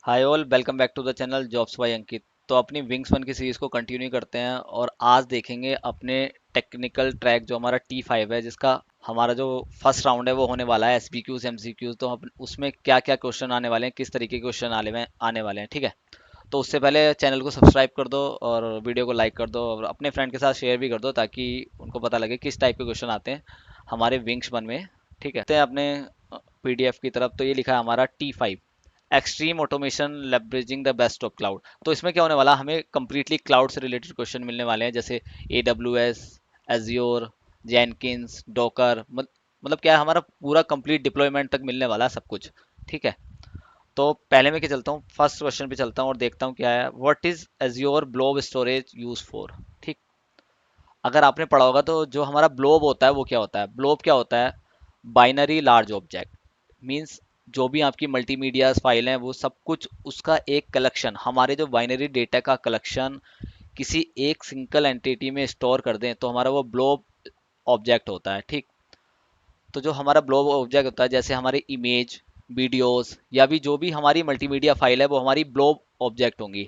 Hi all, welcome back to the channel jobs by Ankit. तो अपनी wings one की series को कंटिन्यू करते हैं और आज देखेंगे अपने टेक्निकल ट्रैक जो हमारा T5 है, जिसका हमारा जो फर्स्ट राउंड है वो होने वाला है SBQs MCQs। तो हम उसमें क्या क्या क्वेश्चन आने वाले हैं, किस तरीके के क्वेश्चन आने वाले हैं, ठीक है। तो उससे पहले चैनल को सब्सक्राइब कर दो और वीडियो को लाइक कर दो और अपने फ्रेंड के साथ शेयर भी कर दो ताकि उनको पता लगे किस टाइप के क्वेश्चन आते हैं हमारे विंग्स वन में, ठीक है। तो अपने PDF की तरफ तो ये लिखा है हमारा T5 extreme automation leveraging the best of cloud. तो इसमें क्या होने वाला, हमें कंप्लीटली क्लाउड से रिलेटेड क्वेश्चन मिलने वाले हैं, जैसे AWS, एज्योर, जेनकिंस, डॉकर, मतलब क्या है, हमारा पूरा कंप्लीट डिप्लॉयमेंट तक मिलने वाला है सब कुछ, ठीक है। तो पहले मैं क्या चलता हूँ, फर्स्ट क्वेश्चन पे चलता हूँ और देखता हूँ क्या है। What is Azure blob storage use for, ठीक। अगर आपने पढ़ा होगा तो जो हमारा ब्लोब होता है वो क्या होता है, ब्लोब क्या होता है, बाइनरी लार्ज ऑब्जेक्ट। मींस जो भी आपकी मल्टीमीडिया फाइल हैं वो सब कुछ उसका एक कलेक्शन, हमारे जो बाइनरी डेटा का कलेक्शन किसी एक सिंगल एंटिटी में स्टोर कर दें तो हमारा वो ब्लोब ऑब्जेक्ट होता है, ठीक। तो जो हमारा ब्लोब ऑब्जेक्ट होता है, जैसे हमारे इमेज, वीडियोस या भी जो भी हमारी मल्टीमीडिया फाइल है वो हमारी ब्लोब ऑब्जेक्ट होंगी।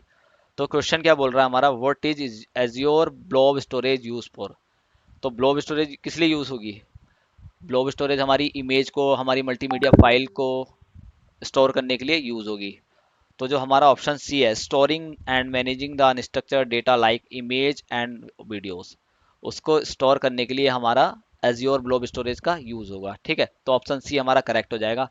तो क्वेश्चन क्या बोल रहा है हमारा, what is Azure blob storage use for. तो ब्लोब स्टोरेज किस लिए यूज होगी, ब्लोब स्टोरेज हमारी इमेज को, हमारी मल्टीमीडिया फाइल को स्टोर करने के लिए यूज होगी। तो जो हमारा ऑप्शन सी है, storing and managing the unstructured data like image and videos, उसको स्टोर करने के लिए हमारा एज्योर ब्लोब स्टोरेज का यूज होगा, ठीक है। तो ऑप्शन सी हमारा करेक्ट हो जाएगा।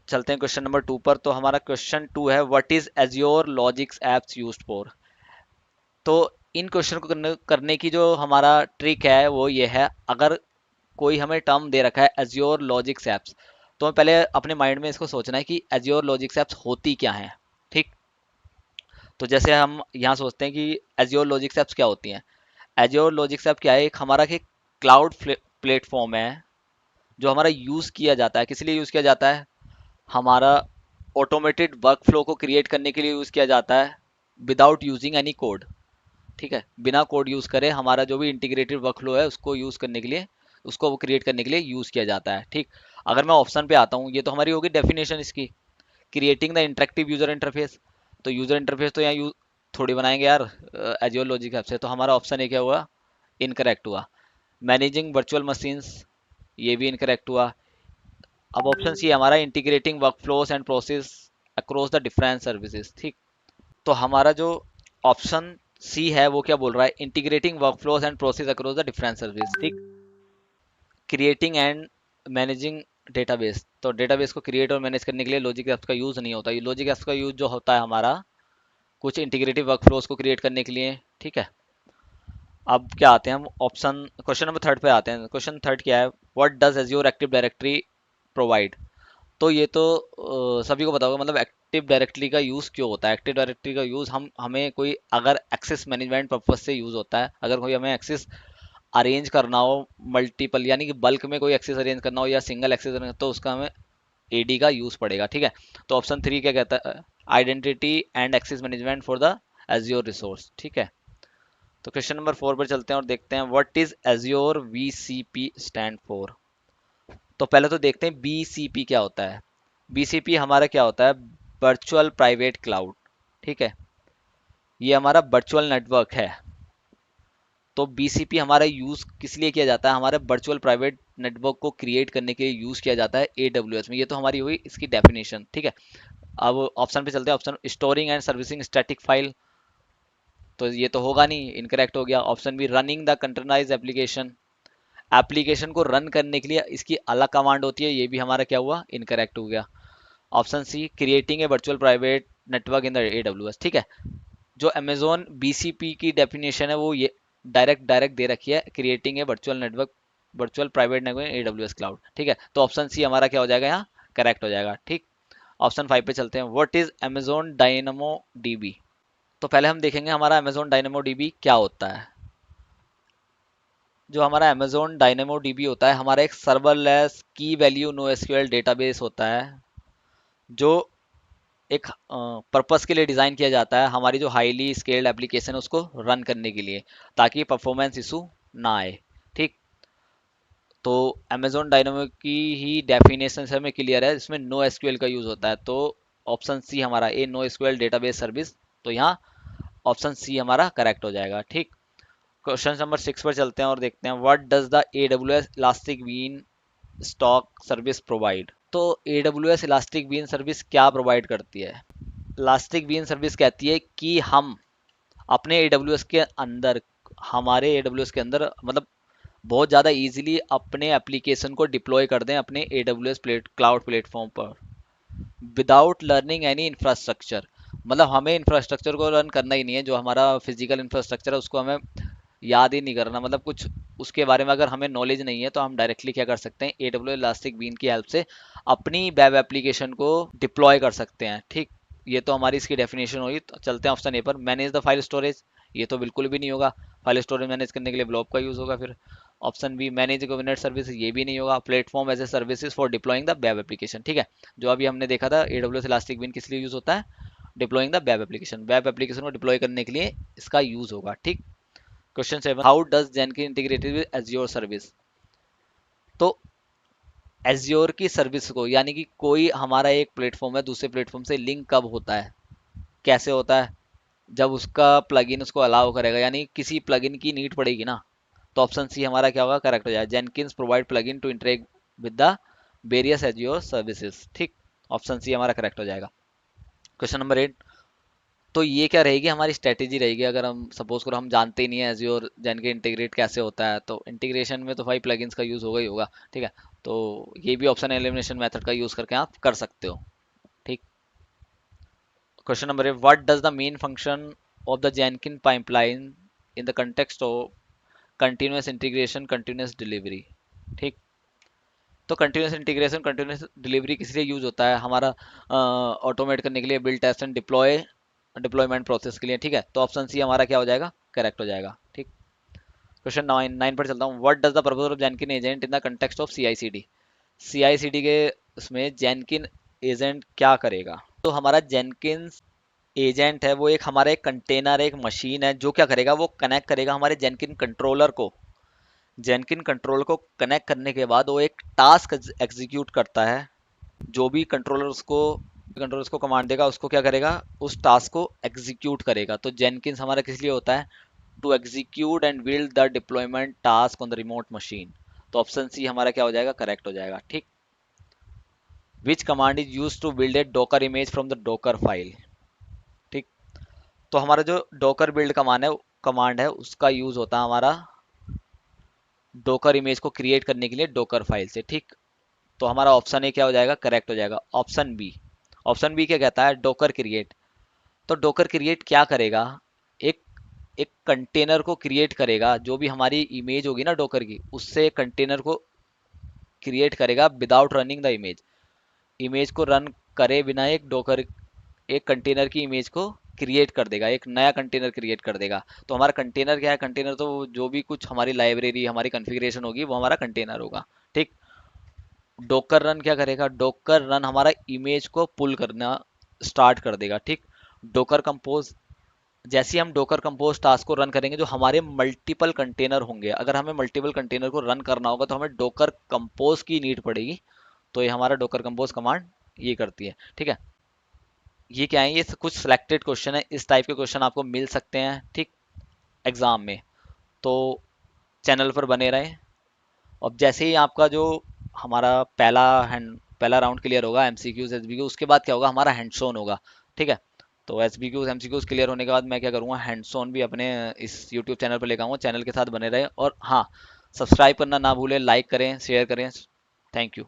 चलते हैं क्वेश्चन नंबर 2 पर। तो हमारा क्वेश्चन 2 है, what is azure logics apps used for. तो इन क्वेश्चन को करने की जो हमारा ट्रिक है वो ये है, अगर कोई हमें टर्म दे रखा है एज्योर लॉजिक्स एप्स, तो हमें पहले अपने माइंड में इसको सोचना है कि एज्योर लॉजिक्स एप्स होती क्या हैं, ठीक। तो जैसे हम यहाँ सोचते हैं कि एज्योर लॉजिक्स एप्स क्या होती हैं। एज्योर लॉजिक्स ऐप क्या है, एक हमारा कि क्लाउड प्लेटफॉर्म है जो हमारा यूज़ किया जाता है। किस लिए यूज़ किया जाता है, हमारा ऑटोमेटेड वर्क फ्लो को क्रिएट करने के लिए यूज़ किया जाता है, विदाउट यूजिंग एनी कोड, ठीक है। बिना कोड यूज़ करे हमारा जो भी इंटीग्रेटेड वर्क फ्लो है उसको यूज़ करने के लिए, उसको वो क्रिएट करने के लिए यूज़ किया जाता है, ठीक। अगर मैं ऑप्शन पे आता हूँ, ये तो हमारी होगी डेफिनेशन इसकी, creating the interactive user interface. तो यूजर इंटरफेस तो यहाँ थोड़ी बनाएंगे यार एजियो लॉजिक ऐप से, तो हमारा ऑप्शन ए क्या हुआ, इनकरेक्ट हुआ। मैनेजिंग वर्चुअल मशीन्स, ये भी इनकरेक्ट हुआ। अब ऑप्शन सी हमारा integrating work flows and process across the different services, ठीक। तो हमारा जो ऑप्शन सी है वो क्या बोल रहा है, integrating work flows and process across the different service, ठीक। क्रिएटिंग एंड मैनेजिंग डेटाबेस, तो डेटाबेस को क्रिएट और मैनेज करने के लिए लॉजिक एप्स का यूज़ नहीं होता। ये लॉजिक एप्स का यूज़ जो होता है हमारा कुछ इंटीग्रेटिव वर्क फ्लोज को क्रिएट करने के लिए, ठीक है। अब क्या आते हैं हम ऑप्शन, क्वेश्चन नंबर थर्ड पे आते हैं। क्वेश्चन थर्ड क्या है, what does azure active directory provide. तो ये तो सभी को पता होगा, मतलब एक्टिव डायरेक्टरी का यूज़ क्यों होता है। एक्टिव डायरेक्टरी का यूज़ हम हमें कोई अगर एक्सेस मैनेजमेंट पर्पज से यूज़ होता है, अगर कोई हमें एक्सेस अरेंज करना हो मल्टीपल, यानी कि बल्क में कोई एक्सेस अरेंज करना हो या सिंगल एक्सेस, तो उसका हमें AD का यूज़ पड़ेगा, ठीक है। तो ऑप्शन थ्री क्या कहता है, identity and access management for the Azure resource, ठीक है। तो क्वेश्चन नंबर 4 पर चलते हैं और देखते हैं, what is azure VCP stand for. तो पहले तो देखते हैं BCP क्या होता है। BCP हमारा क्या होता है, वर्चुअल प्राइवेट क्लाउड, ठीक है। ये हमारा वर्चुअल नेटवर्क है। तो BCP हमारा यूज किस लिए किया जाता है, हमारे वर्चुअल प्राइवेट नेटवर्क को क्रिएट करने के लिए यूज किया जाता है AWS में। ये तो हमारी हुई इसकी डेफिनेशन, ठीक है। अब ऑप्शन पे चलते हैं। Option, storing and servicing static file, तो ये तो होगा नहीं, इनकरेक्ट हो गया। Option B, running the containerize application, application को रन करने के लिए इसकी अलग कमांड होती है, ये भी हमारा क्या हुआ, इनकरेक्ट हो गया। Option C, creating a virtual private network in the AWS, ठीक है। जो अमेजोन BCP की डेफिनेशन है वो ये डायरेक्ट डायरेक्ट दे रखी है, creating a virtual network, virtual private network AWS cloud, ठीक है। तो ऑप्शन सी हमारा क्या हो जाएगा, यहाँ करेक्ट हो जाएगा, ठीक। ऑप्शन 5 पे चलते हैं, what is Amazon dynamo DB। तो पहले हम देखेंगे हमारा अमेजोन डायनेमो DB क्या होता है। जो हमारा अमेजोन डायनेमो DB होता है, हमारा एक सर्वरलेस की वैल्यू नो एसक्यूएल डेटाबेस होता है, जो एक पर्पस के लिए डिज़ाइन किया जाता है, हमारी जो हाईली स्केल्ड एप्लीकेशन है उसको रन करने के लिए, ताकि परफॉर्मेंस इशू ना आए, ठीक। तो अमेजोन डायनेमो की ही डेफिनेशन से हमें क्लियर है, इसमें नो एसक्यूएल का यूज़ होता है। तो ऑप्शन सी हमारा ए नो एसक्यूएल डेटाबेस सर्विस, तो यहाँ ऑप्शन सी हमारा करेक्ट हो जाएगा। ठीक, क्वेश्चन नंबर 6 पर चलते हैं और देखते हैं what does the AWS Elastic Beanstalk service provide. तो एडब्ल्यूएस इलास्टिक बीन सर्विस क्या प्रोवाइड करती है? इलास्टिक बीन सर्विस कहती है कि हम अपने एडब्ल्यूएस के अंदर, हमारे एडब्ल्यूएस के अंदर मतलब बहुत ज़्यादा इजीली अपने एप्लीकेशन को डिप्लॉय कर दें अपने एडब्ल्यूएस क्लाउड प्लेटफॉर्म पर विदाउट लर्निंग एनी इंफ्रास्ट्रक्चर। मतलब हमें इंफ्रास्ट्रक्चर को रन करना ही नहीं है, जो हमारा फिजिकल इंफ्रास्ट्रक्चर है उसको हमें याद ही नहीं करना, मतलब कुछ उसके बारे में अगर हमें नॉलेज नहीं है तो हम डायरेक्टली क्या कर सकते हैं, एडब्ल्यू इलास्टिक बीन की हेल्प से अपनी वेब एप्लीकेशन को डिप्लॉय कर सकते हैं। ठीक, ये तो हमारी इसकी डेफिनेशन हुई। तो चलते हैं ऑप्शन ए पर, मैनेज द फाइल स्टोरेज। ये तो बिल्कुल भी नहीं होगा, फाइल स्टोरेज मैनेज करने के लिए ब्लॉब का यूज़ होगा। फिर option B manage Kubernetes service, ये भी नहीं होगा। Platform as a services for deploying the web application. ठीक है, जो अभी हमने देखा था एडब्ल्यूएस इलास्टिक बीन किस लिए यूज़ होता है, डिप्लॉइंग द वेब एप्लीकेशन को डिप्लॉय करने के लिए इसका यूज़ होगा। ठीक, question 7, how does जेनकिन integrated with azure service. तो एज्योर की सर्विस को, यानी कि कोई हमारा एक प्लेटफॉर्म है दूसरे प्लेटफॉर्म से लिंक कब होता है, कैसे होता है, जब उसका प्लगइन उसको अलाउ करेगा, यानी किसी प्लगइन की नीड पड़ेगी ना। तो ऑप्शन सी हमारा क्या होगा, करेक्ट हो जाएगा। Jenkins provide plugin to interact with the various Azure services. ठीक, ऑप्शन सी हमारा करेक्ट हो जाएगा। क्वेश्चन नंबर 8, तो ये क्या रहेगी हमारी स्ट्रेटेजी रहेगी अगर हम सपोज करो हम जानते ही नहीं है एज्योर जैन के इंटीग्रेट कैसे होता है, तो इंटीग्रेशन में तो भाई प्लगइन्स का यूज़ होगा ही होगा। ठीक है, तो ये भी ऑप्शन एलिमिनेशन मेथड का यूज़ करके आप कर सकते हो। ठीक, question number 8, what does the main function of the जेनकिन pipeline in the context of continuous integration continuous delivery. ठीक, तो कंटिन्यूस इंटीग्रेशन कंटिन्यूस डिलीवरी किस लिए यूज होता है, हमारा ऑटोमेट करने के लिए, build test and deployment process के लिए। ठीक है, तो ऑप्शन सी हमारा क्या हो जाएगा, करेक्ट हो जाएगा। ठीक, क्वेश्चन 9 पर चलता हूँ, what does the purpose of जेनकिन agent in the context of CICD. CICD के उसमें जेनकिन एजेंट क्या करेगा। तो हमारा जेनकिन एजेंट है वो एक हमारा एक कंटेनर, एक मशीन है जो क्या करेगा, वो कनेक्ट करेगा हमारे जेनकिन कंट्रोलर को। जेनकिन कंट्रोलर को कनेक्ट करने के बाद वो एक टास्क एग्जीक्यूट करता है, जो भी कंट्रोलर उसको कमांड देगा उसको क्या करेगा, उस टास्क को एग्जीक्यूट करेगा। तो जेनकिंस हमारा किस लिए होता है, to execute and build the deployment task on the remote machine. तो ऑप्शन सी हमारा क्या हो जाएगा, करेक्ट हो जाएगा। ठीक, which command is use to build a Docker image from the Docker file. ठीक, तो हमारा जो डॉकर बिल्ड कमांड है उसका यूज होता है हमारा डॉकर इमेज को क्रिएट करने के लिए डॉकर फाइल से। ठीक, तो हमारा ऑप्शन ए क्या हो जाएगा, करेक्ट हो जाएगा। ऑप्शन बी, ऑप्शन बी क्या कहता है, डॉकर क्रिएट। तो डॉकर क्रिएट क्या करेगा, एक एक कंटेनर को क्रिएट करेगा, जो भी हमारी इमेज होगी ना डॉकर की, उससे एक कंटेनर को क्रिएट करेगा without running the image. Image को रन करे बिना एक डॉकर एक कंटेनर की इमेज को क्रिएट कर देगा, एक नया कंटेनर क्रिएट कर देगा। तो हमारा कंटेनर क्या है, कंटेनर तो जो भी कुछ हमारी लाइब्रेरी हमारी कॉन्फ़िगरेशन होगी वो हमारा कंटेनर होगा। ठीक, डॉकर रन क्या करेगा, डॉकर रन हमारा इमेज को पुल करना स्टार्ट कर देगा। ठीक, डॉकर कंपोज, जैसे ही हम डॉकर कंपोज टास्क को रन करेंगे, जो हमारे मल्टीपल कंटेनर होंगे, अगर हमें मल्टीपल कंटेनर को रन करना होगा तो हमें डॉकर कंपोज की नीड पड़ेगी। तो ये हमारा डॉकर कंपोज कमांड ये करती है। ठीक है, ये क्या है, ये कुछ सिलेक्टेड क्वेश्चन है, इस टाइप के क्वेश्चन आपको मिल सकते हैं ठीक एग्जाम में। तो चैनल पर बने रहें। अब जैसे ही आपका जो हमारा पहला राउंड क्लियर होगा एमसीक्यूज एसबीक्यू, उसके बाद क्या होगा, हमारा हैंड्स ऑन होगा। ठीक है, तो एसबीक्यूज एमसीक्यूज क्लियर होने के बाद मैं क्या करूँगा, हैंड्स ऑन भी अपने इस यूट्यूब चैनल पर लेकर आऊँगा। चैनल के साथ बने रहे और हाँ, सब्सक्राइब करना ना भूलें, लाइक करें, शेयर करें। Thank you.